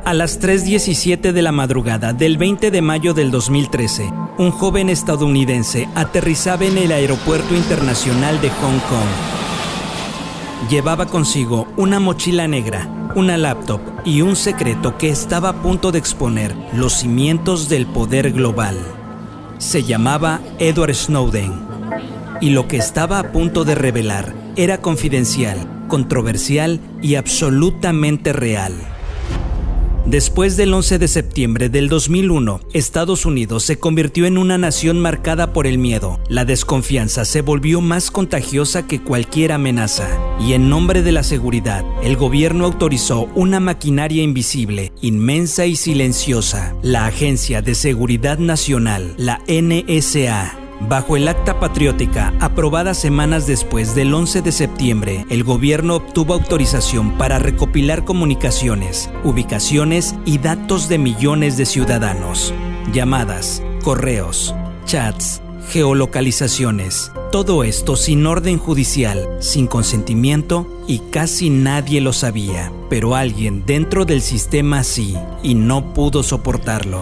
A las 3:17 de la madrugada del 20 de mayo del 2013, un joven estadounidense aterrizaba en el Aeropuerto Internacional de Hong Kong. Llevaba consigo una mochila negra, una laptop y un secreto que estaba a punto de exponer los cimientos del poder global. Se llamaba Edward Snowden, y lo que estaba a punto de revelar era confidencial, controversial y absolutamente real. Después del 11 de septiembre del 2001, Estados Unidos se convirtió en una nación marcada por el miedo. La desconfianza se volvió más contagiosa que cualquier amenaza. Y en nombre de la seguridad, el gobierno autorizó una maquinaria invisible, inmensa y silenciosa, la Agencia de Seguridad Nacional, la NSA. Bajo el Acta Patriótica, aprobada semanas después del 11 de septiembre, el gobierno obtuvo autorización para recopilar comunicaciones, ubicaciones y datos de millones de ciudadanos. Llamadas, correos, chats, geolocalizaciones. Todo esto sin orden judicial, sin consentimiento y casi nadie lo sabía. Pero alguien dentro del sistema sí, y no pudo soportarlo.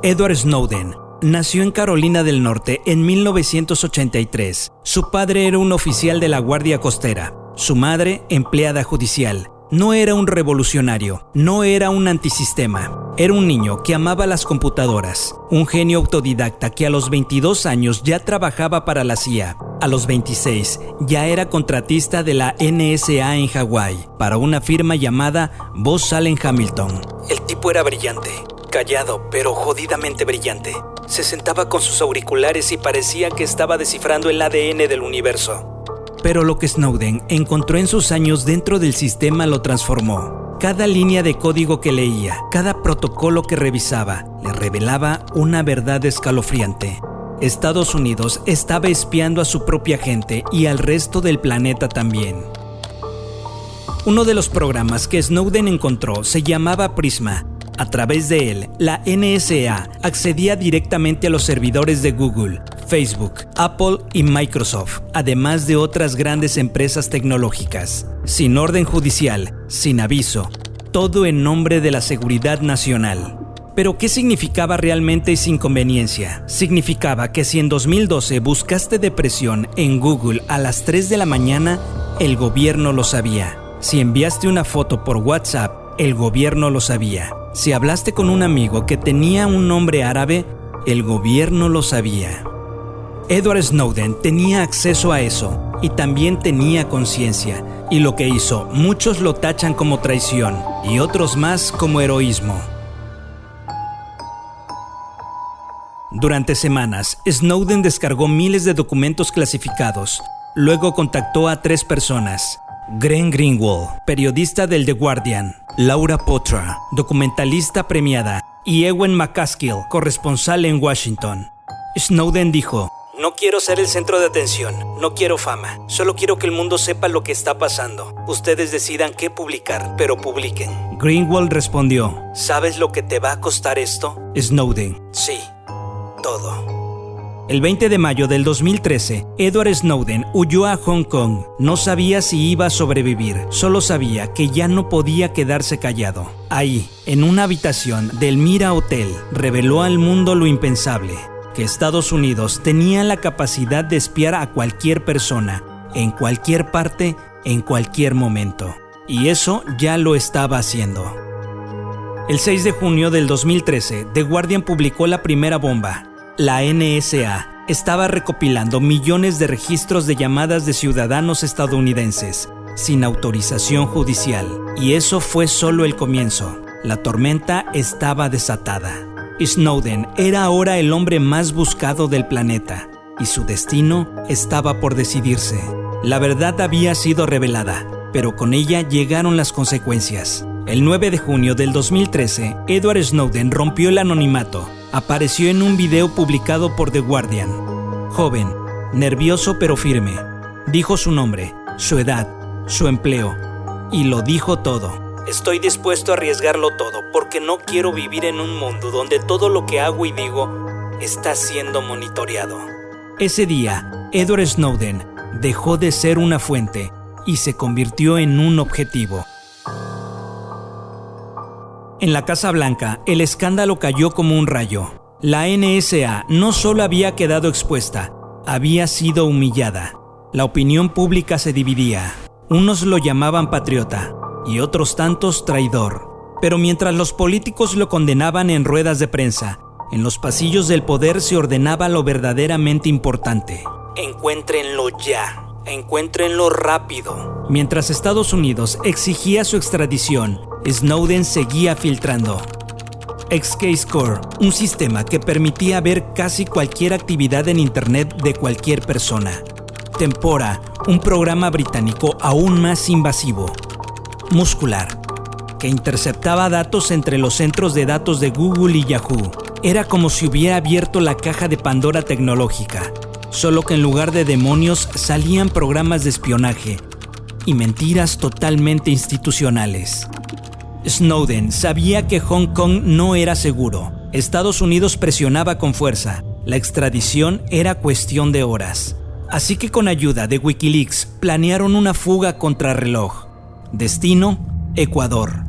Edward Snowden nació en Carolina del Norte en 1983. Su padre era un oficial de la Guardia Costera, su madre empleada judicial. No era un revolucionario, no era un antisistema. Era un niño que amaba las computadoras, un genio autodidacta que a los 22 años ya trabajaba para la CIA. A los 26 ya era contratista de la NSA en Hawái para una firma llamada Booz Allen Hamilton. El tipo era brillante, callado pero jodidamente brillante. Se sentaba con sus auriculares y parecía que estaba descifrando el ADN del universo. Pero lo que Snowden encontró en sus años dentro del sistema lo transformó. Cada línea de código que leía, cada protocolo que revisaba, le revelaba una verdad escalofriante. Estados Unidos estaba espiando a su propia gente y al resto del planeta también. Uno de los programas que Snowden encontró se llamaba Prisma. A través de él, la NSA accedía directamente a los servidores de Google, Facebook, Apple y Microsoft, además de otras grandes empresas tecnológicas. Sin orden judicial, sin aviso, todo en nombre de la seguridad nacional. Pero ¿qué significaba realmente esa inconveniencia? Significaba que si en 2012 buscaste depresión en Google a las 3 de la mañana, el gobierno lo sabía. Si enviaste una foto por WhatsApp, el gobierno lo sabía. Si hablaste con un amigo que tenía un nombre árabe, el gobierno lo sabía. Edward Snowden tenía acceso a eso y también tenía conciencia. Y lo que hizo, muchos lo tachan como traición y otros más como heroísmo. Durante semanas, Snowden descargó miles de documentos clasificados. Luego contactó a 3 personas. Glenn Greenwald, periodista del The Guardian, Laura Poitras, documentalista premiada, y Ewen McCaskill, corresponsal en Washington. Snowden dijo: "No quiero ser el centro de atención, no quiero fama, solo quiero que el mundo sepa lo que está pasando. Ustedes decidan qué publicar, pero publiquen". Greenwald respondió: "¿Sabes lo que te va a costar esto?" Snowden: "Sí, todo". El 20 de mayo del 2013, Edward Snowden huyó a Hong Kong. No sabía si iba a sobrevivir, solo sabía que ya no podía quedarse callado. Ahí, en una habitación del Mira Hotel, reveló al mundo lo impensable, que Estados Unidos tenía la capacidad de espiar a cualquier persona, en cualquier parte, en cualquier momento. Y eso ya lo estaba haciendo. El 6 de junio del 2013, The Guardian publicó la primera bomba. La NSA estaba recopilando millones de registros de llamadas de ciudadanos estadounidenses sin autorización judicial. Y eso fue solo el comienzo. La tormenta estaba desatada. Snowden era ahora el hombre más buscado del planeta y su destino estaba por decidirse. La verdad había sido revelada, pero con ella llegaron las consecuencias. El 9 de junio del 2013, Edward Snowden rompió el anonimato. Apareció en un video publicado por The Guardian. Joven, nervioso pero firme. Dijo su nombre, su edad, su empleo. Y lo dijo todo. Estoy dispuesto a arriesgarlo todo porque no quiero vivir en un mundo donde todo lo que hago y digo está siendo monitoreado. Ese día, Edward Snowden dejó de ser una fuente y se convirtió en un objetivo. En la Casa Blanca, el escándalo cayó como un rayo. La NSA no solo había quedado expuesta, había sido humillada. La opinión pública se dividía. Unos lo llamaban patriota y otros tantos traidor. Pero mientras los políticos lo condenaban en ruedas de prensa, en los pasillos del poder se ordenaba lo verdaderamente importante. Encuéntrenlo ya, encuéntrenlo rápido. Mientras Estados Unidos exigía su extradición, Snowden seguía filtrando. XKeyscore, un sistema que permitía ver casi cualquier actividad en Internet de cualquier persona. Tempora, un programa británico aún más invasivo. Muscular, que interceptaba datos entre los centros de datos de Google y Yahoo. Era como si hubiera abierto la caja de Pandora tecnológica, solo que en lugar de demonios salían programas de espionaje y mentiras totalmente institucionales. Snowden sabía que Hong Kong no era seguro. Estados Unidos presionaba con fuerza. La extradición era cuestión de horas. Así que con ayuda de Wikileaks planearon una fuga contrarreloj. Destino, Ecuador.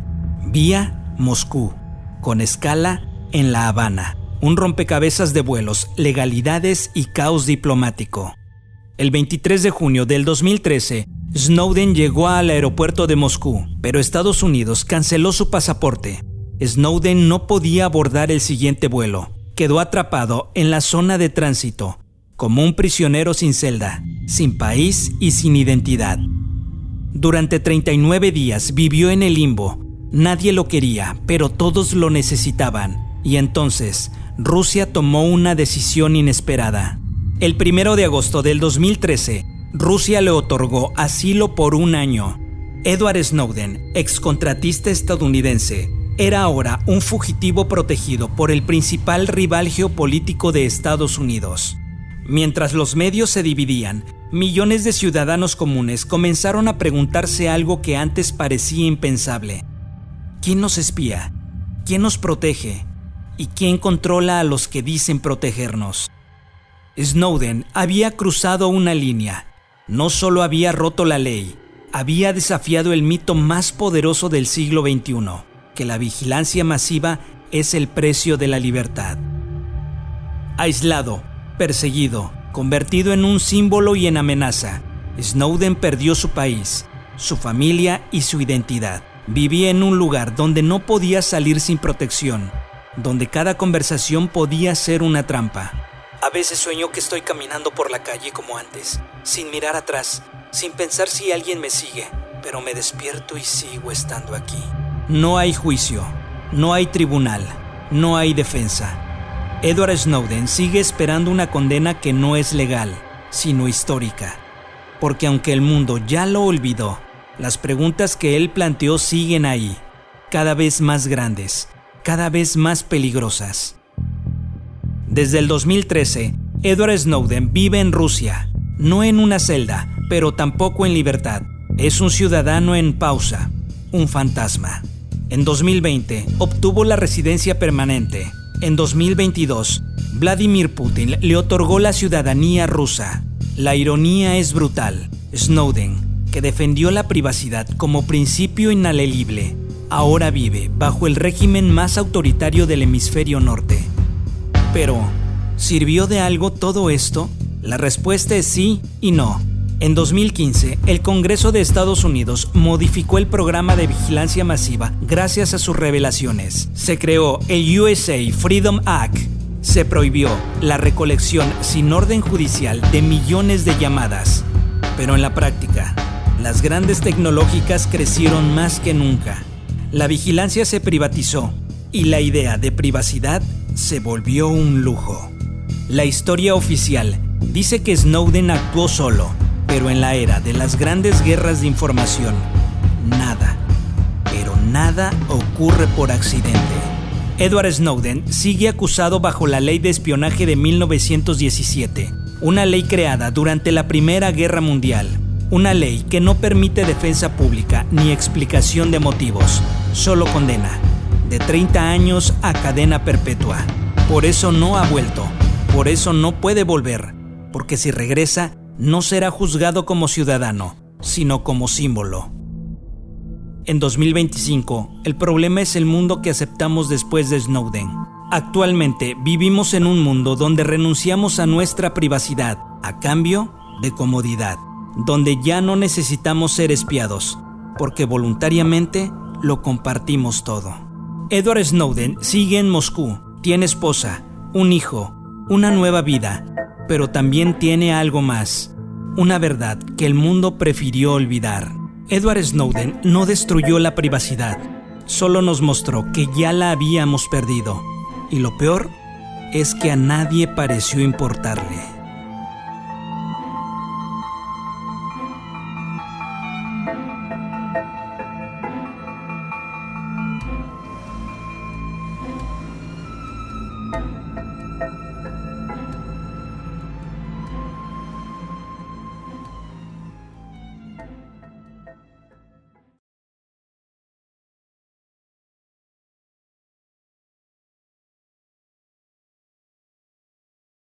Vía, Moscú. Con escala en La Habana. Un rompecabezas de vuelos, legalidades y caos diplomático. El 23 de junio del 2013, Snowden llegó al aeropuerto de Moscú, pero Estados Unidos canceló su pasaporte. Snowden no podía abordar el siguiente vuelo. Quedó atrapado en la zona de tránsito, como un prisionero sin celda, sin país y sin identidad. Durante 39 días vivió en el limbo. Nadie lo quería, pero todos lo necesitaban. Y entonces, Rusia tomó una decisión inesperada. El 1 de agosto del 2013, Rusia le otorgó asilo por un año. Edward Snowden, excontratista estadounidense, era ahora un fugitivo protegido por el principal rival geopolítico de Estados Unidos. Mientras los medios se dividían, millones de ciudadanos comunes comenzaron a preguntarse algo que antes parecía impensable. ¿Quién nos espía? ¿Quién nos protege? ¿Y quién controla a los que dicen protegernos? Snowden había cruzado una línea. No solo había roto la ley, había desafiado el mito más poderoso del siglo XXI, que la vigilancia masiva es el precio de la libertad. Aislado, perseguido, convertido en un símbolo y en amenaza, Snowden perdió su país, su familia y su identidad. Vivía en un lugar donde no podía salir sin protección, donde cada conversación podía ser una trampa. A veces sueño que estoy caminando por la calle como antes, sin mirar atrás, sin pensar si alguien me sigue, pero me despierto y sigo estando aquí. No hay juicio, no hay tribunal, no hay defensa. Edward Snowden sigue esperando una condena que no es legal, sino histórica. Porque aunque el mundo ya lo olvidó, las preguntas que él planteó siguen ahí, cada vez más grandes, cada vez más peligrosas. Desde el 2013, Edward Snowden vive en Rusia, no en una celda, pero tampoco en libertad. Es un ciudadano en pausa, un fantasma. En 2020, obtuvo la residencia permanente. En 2022, Vladimir Putin le otorgó la ciudadanía rusa. La ironía es brutal. Snowden, que defendió la privacidad como principio inalienable, ahora vive bajo el régimen más autoritario del hemisferio norte. Pero, ¿sirvió de algo todo esto? La respuesta es sí y no. En 2015, el Congreso de Estados Unidos modificó el programa de vigilancia masiva gracias a sus revelaciones. Se creó el USA Freedom Act. Se prohibió la recolección sin orden judicial de millones de llamadas. Pero en la práctica, las grandes tecnológicas crecieron más que nunca. La vigilancia se privatizó y la idea de privacidad se volvió un lujo. La historia oficial dice que Snowden actuó solo, pero en la era de las grandes guerras de información, nada, pero nada ocurre por accidente. Edward Snowden sigue acusado bajo la ley de espionaje de 1917, una ley creada durante la Primera Guerra Mundial, una ley que no permite defensa pública ni explicación de motivos, solo condena, de 30 años a cadena perpetua. Por eso no ha vuelto, por eso no puede volver, porque si regresa, no será juzgado como ciudadano, sino como símbolo. En 2025, el problema es el mundo que aceptamos después de Snowden. Actualmente vivimos en un mundo donde renunciamos a nuestra privacidad a cambio de comodidad, donde ya no necesitamos ser espiados, porque voluntariamente lo compartimos todo. Edward Snowden sigue en Moscú, tiene esposa, un hijo, una nueva vida, pero también tiene algo más, una verdad que el mundo prefirió olvidar. Edward Snowden no destruyó la privacidad, solo nos mostró que ya la habíamos perdido. Y lo peor es que a nadie pareció importarle.